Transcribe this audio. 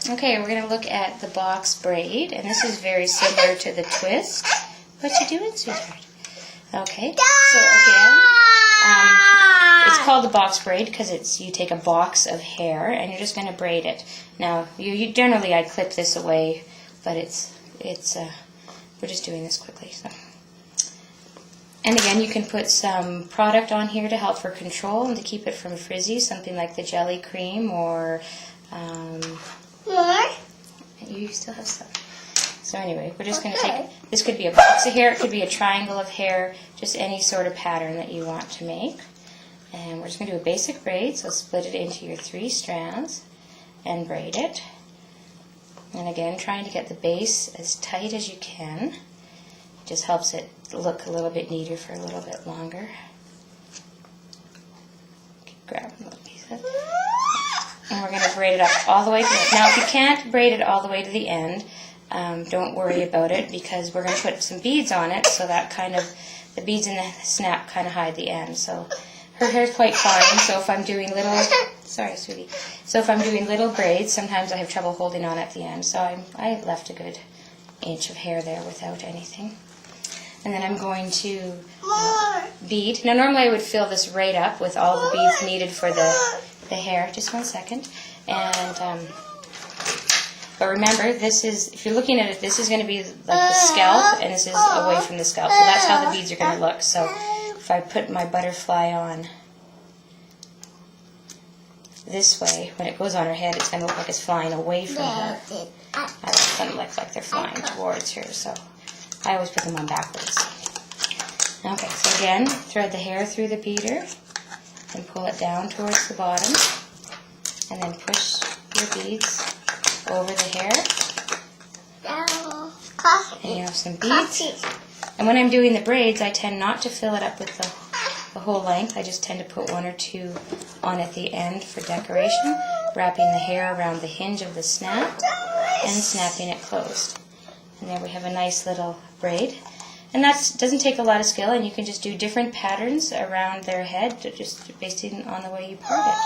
Okay, we're going to look at the box braid, and this is very similar to the twist. What you doing, sweetheart? Okay, so again, it's called the box braid because you take a box of hair and you're just going to braid it. Now, you generally I clip this away, but we're just doing this quickly. So. And again, you can put some product on here to help for control and to keep it from frizzy, something like the jelly cream or... More? You still have some. So anyway, we're just going to take, this could be a box of hair, it could be a triangle of hair, just any sort of pattern that you want to make. And we're just going to do a basic braid, so split it into your 3 strands and braid it. And again, trying to get the base as tight as you can. It just helps it look a little bit neater for a little bit longer. Grab a little piece of it. And we're going to braid it up all the way to the end. Now, if you can't braid it all the way to the end, don't worry about it because we're going to put some beads on it, so that kind of, the beads in the snap kind of hide the end. So her hair's quite fine, so if I'm doing little, sorry sweetie, so if I'm doing little braids, sometimes I have trouble holding on at the end, so I left a good inch of hair there without anything. And then I'm going to bead. Now normally I would fill this right up with all the beads needed for the hair. Just 1 second. And but remember, this is, if you're looking at it, this is going to be like the scalp, and this is away from the scalp. So that's how the beads are going to look. So if I put my butterfly on this way, when it goes on her head, it's going to look like it's flying away from her. I like them look like they're flying towards her, so I always put them on backwards. Okay, so again, thread the hair through the beader and pull it down towards the bottom, and then push your beads over the hair. And you have some beads. And when I'm doing the braids, I tend not to fill it up with the whole length. I just tend to put 1 or 2 on at the end for decoration, wrapping the hair around the hinge of the snap and snapping it closed. And there we have a nice little braid. And that doesn't take a lot of skill, and you can just do different patterns around their head, just based on the way you part it.